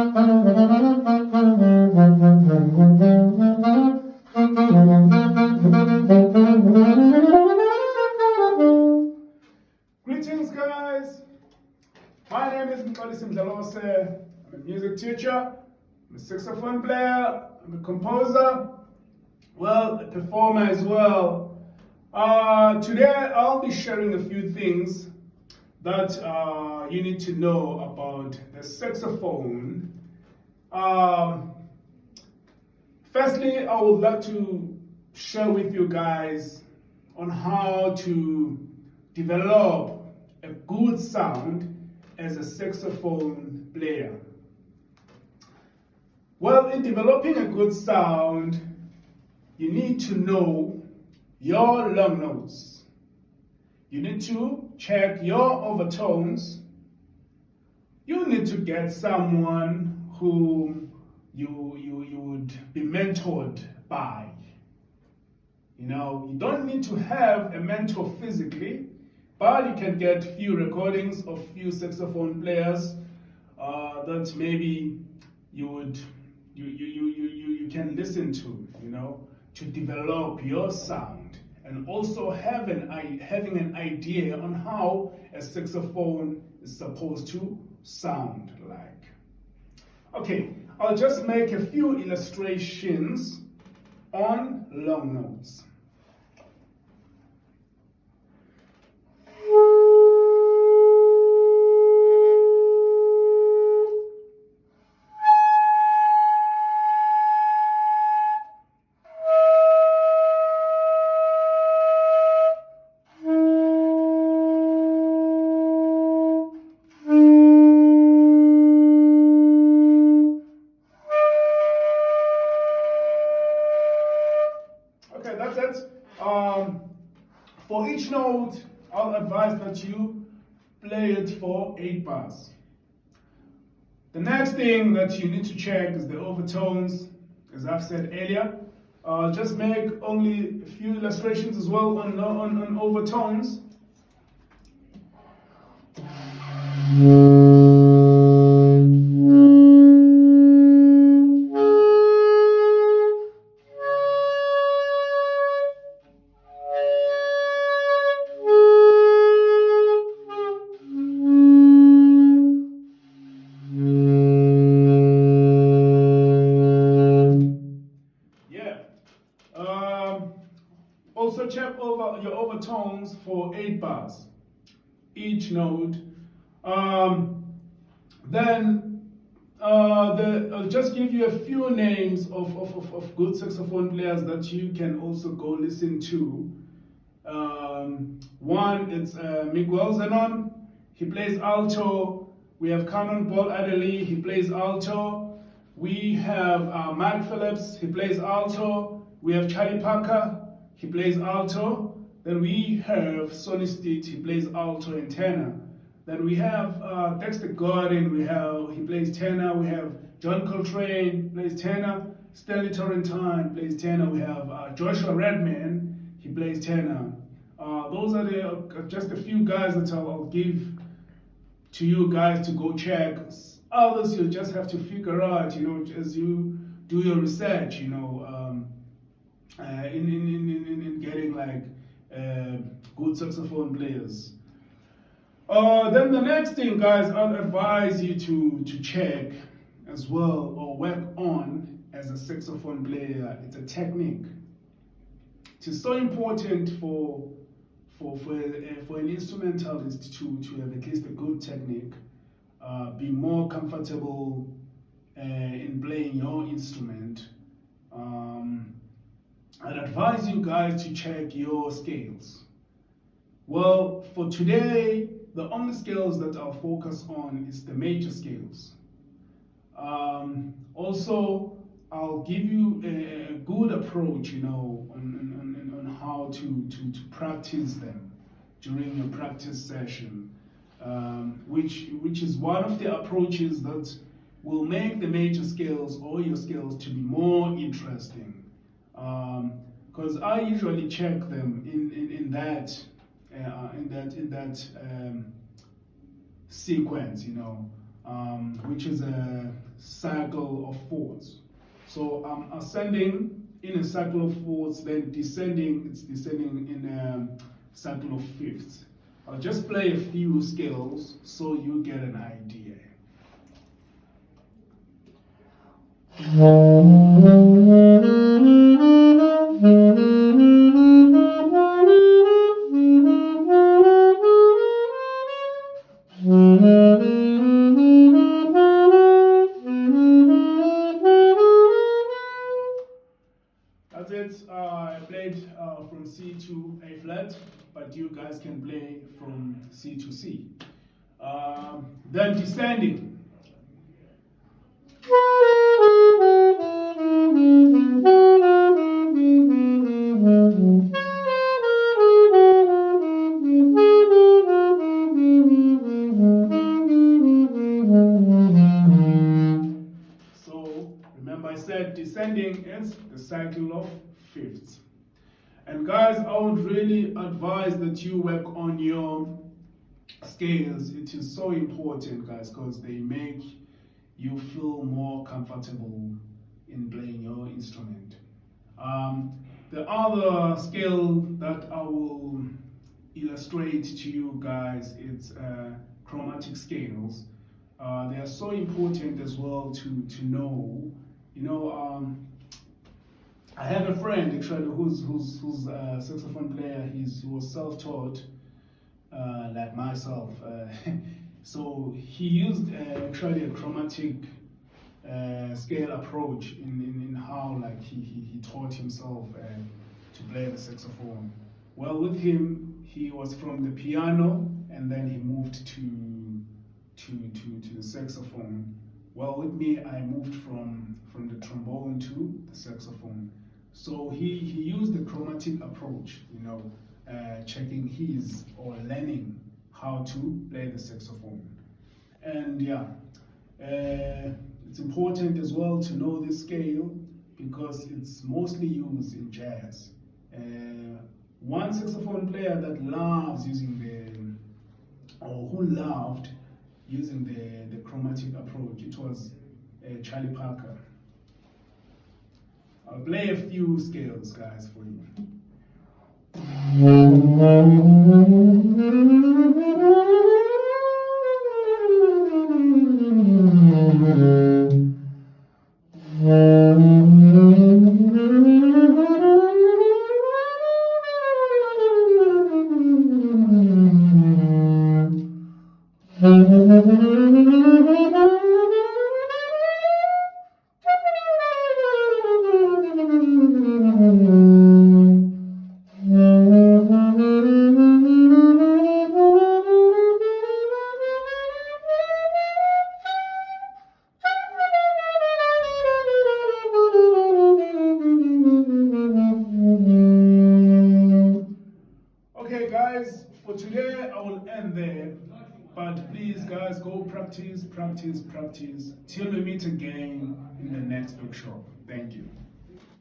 Greetings, guys. My name is Mxolisi Mdlalose. I'm a music teacher, I'm a saxophone player, I'm a composer, well, a performer as well. Today I'll be sharing a few things that you need to know about the saxophone. Firstly, I would like to share with you guys on how to develop a good sound as a saxophone player. Well, in developing a good sound, you need to know your long notes. You need to check your overtones. You need to get someone who you would be mentored by. You know, you don't need to have a mentor physically, but you can get few recordings of few saxophone players that maybe you can listen to, you know, to develop your sound, and also having an idea on how a saxophone is supposed to sound like. Okay, I'll just make a few illustrations on long notes. Okay, that's it. For each note, I'll advise that you play it for 8 bars. The next thing that you need to check is the overtones, as I've said earlier. Just make only a few illustrations as well on overtones. Also check over your overtones for 8 bars, each note. Then I'll just give you a few names of good saxophone players that you can also go listen to. One, it's Miguel Zenon, he plays alto. We have Cannonball Adderley, he plays alto. We have Mike Phillips, he plays alto. We have Charlie Parker, he plays alto. Then we have Sonny Stitt, he plays alto and tenor. Then we have Dexter Gordon, he plays tenor. We have John Coltrane, plays tenor. Stanley Torrentine plays tenor. We have Joshua Redman, he plays tenor. Those are just a few guys that I'll give to you guys to go check. Others you'll just have to figure out, you know, as you do your research, you know, in getting like good saxophone players. Then the next thing, guys, I'd advise you to check as well or work on as a saxophone player. It's a technique. It is so important for an instrumentalist to have at least a good technique, be more comfortable in playing your instrument. I'd advise you guys to check your scales. Well, for today, the only scales that I'll focus on is the major scales. Also, I'll give you a good approach, you know, on how to practice them during your practice session, which is one of the approaches that will make the major scales or your scales to be more interesting. Because I usually check them in that sequence, you know. which is a cycle of fourths. So I'm ascending in a cycle of fourths, then descending, it's descending in a cycle of fifths. I'll just play a few scales so you get an idea. That's it. I played from C to A flat, but you guys can play from C to C. Then descending. So remember I said descending is the cycle of fifths. And guys, I would really advise that you work on your scales. It is so important, guys, because they make you feel more comfortable in playing your instrument. The other scale that I will illustrate to you guys, it's chromatic scales. They are so important as well to know. You know, I have a friend actually who's a saxophone player. He was self-taught, like myself. So he used actually a chromatic scale approach in how like he taught himself to play the saxophone. Well, with him, he was from the piano and then he moved to the saxophone. Well, with me, I moved from the trombone to the saxophone. So he used the chromatic approach, you know, checking his or learning how to play the saxophone. And yeah, it's important as well to know this scale because it's mostly used in jazz. One saxophone player that loves using who loved using the chromatic approach, it was Charlie Parker. I'll play a few scales, guys, for you. Okay, guys, for today I will end there. But please, guys, go practice till we meet again in the next workshop. Thank you.